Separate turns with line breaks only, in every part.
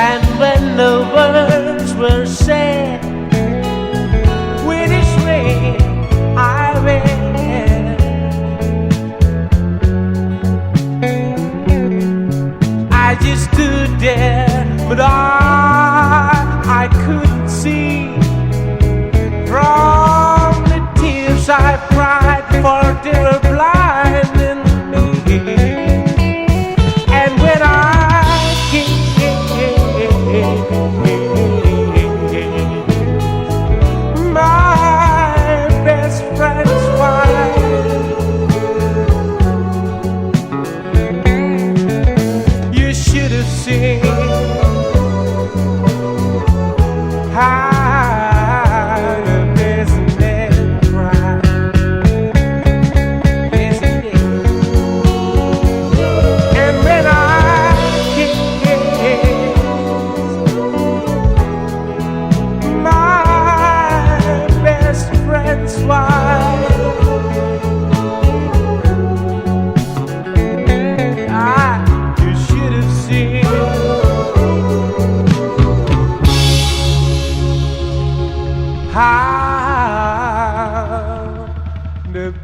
And when the world just stood there, but I couldn't see. From the tears I cried, for they were blinding me. And when I came, my best friend's wife, you should have seen how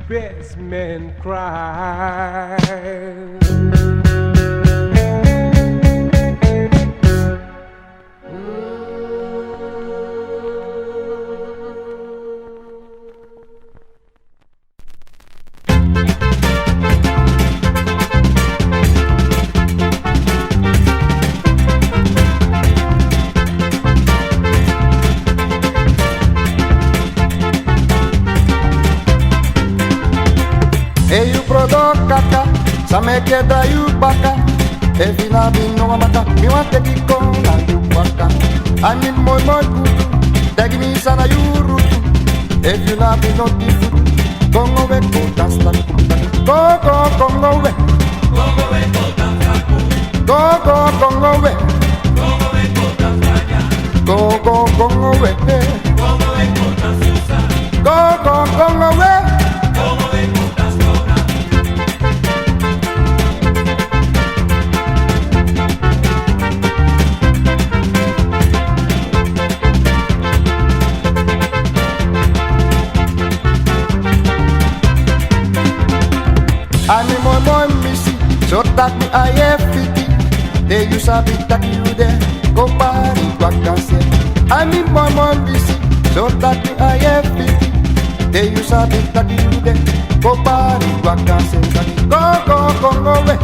best men cry.
Hey, you Prodo Kaka, Same queda you baka. Every na no mata, me want take it go na you baka. I mean more good, take me sana you root. If you na be no different, go away, go dance like go away, go away, go dance like go away, go away, go dance go away, go away, go dance go away. I'm in my missy, so that me I have 50. They use a bit that you there, go party, vacancy. I'm in my missy, so that me I have 50. They use a bit that you there, go party, vacancy. Go away,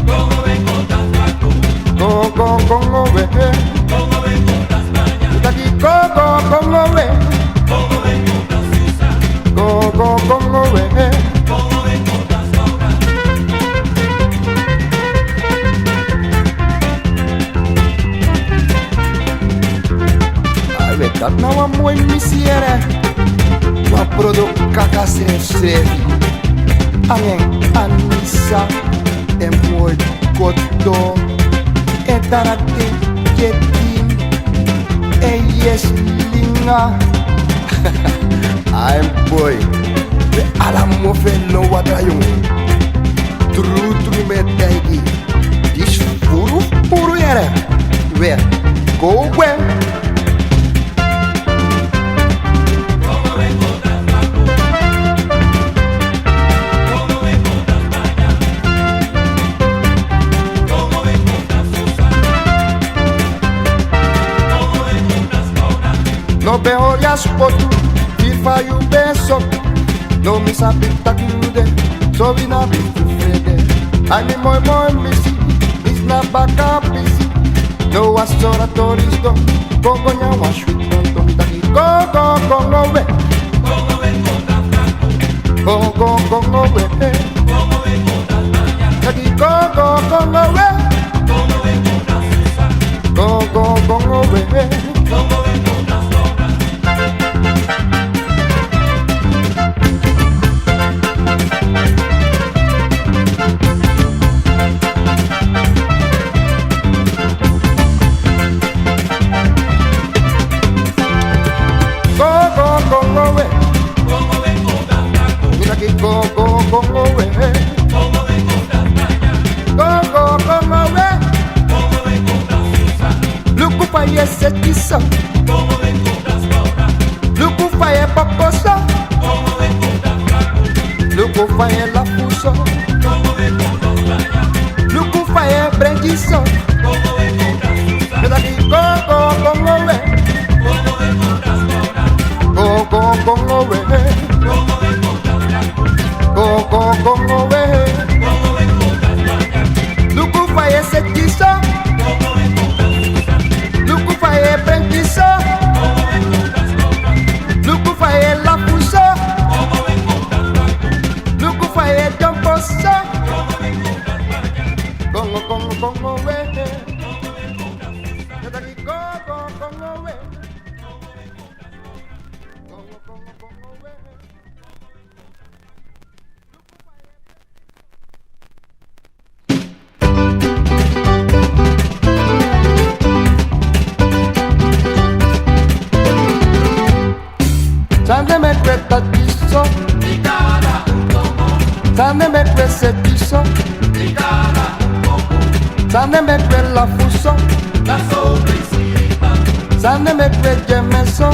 go away, go dance go away, go away, go dance go away, go away. Dat nou een mooi missière. Wat Prodo Kaka schreef. Alleen Anissa en mooi Cotino. En Tarate Jetin en Yeslinga. I'm boy. We allemaal veel wat er jongen. True met Tang. Is puro jaren. Weer. Go well. No me odias por tu, FIFA y un beso. No me sabes tacude, so vi na bifu frede. I mean moi missy, is na baka busy. No was sora toristo, poco nya was sweet tonto mi taki. Go away, go away, go away. Taki go away, go away. Luku faye pakoso, luku faye la fuso, luku faye brendiso, so. Sane me kwe setiso. Sane me kwe la fuso. Sane me kwe jemeso.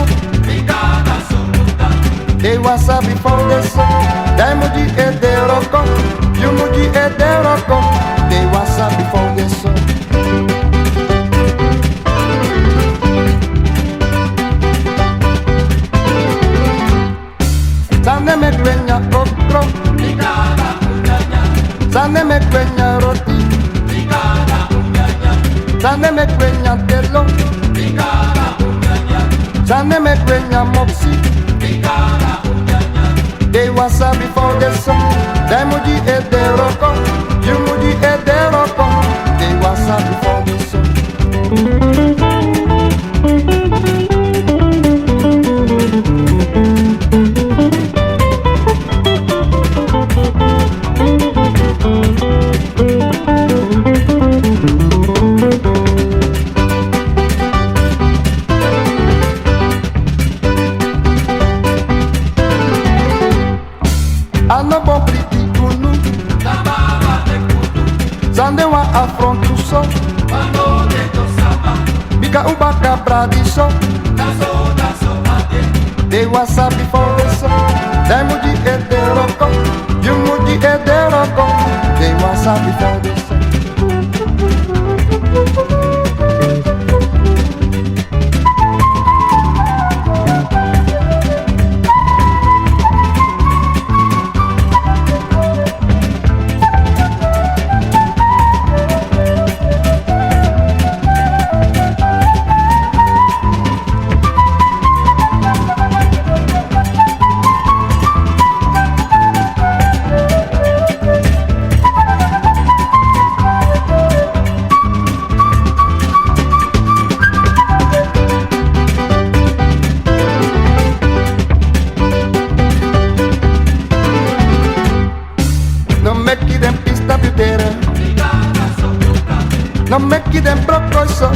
They wasabi for the so. Dai muji e de roko. You muji e de roko. They wasabi for the so. Sane me kwenya okro. Sane me kwenya roti. Sane me kwenya telo. Sane me kwenya moxie. They wasabi for the sun. They muji e de roko. You muji e de roko. They wasabi for the sun. Zande wa affronto so. Bika ubaka bradiso. They wasabi for the so. They muji e de roko. You muji e de roko. They wasabi for the so. No make it them brocoso.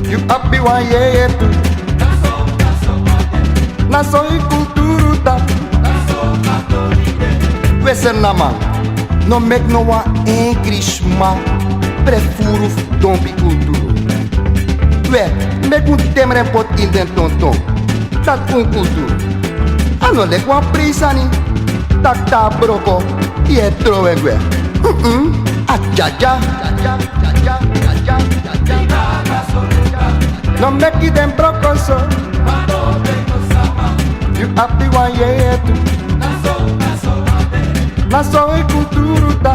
You happy one yeah tu. Na so i kulturu ta. Wesen na man. No make no one Englishman. Prefiro dombi kulturu. Ué, make un temre pot in den tonton. Dat un kulturu. Ano le kwa prisani. Tak ta broco. Ie trowe gue. Ajaja. No make it them brocoso. You happy one yeah tu. Na so i kulturu ta.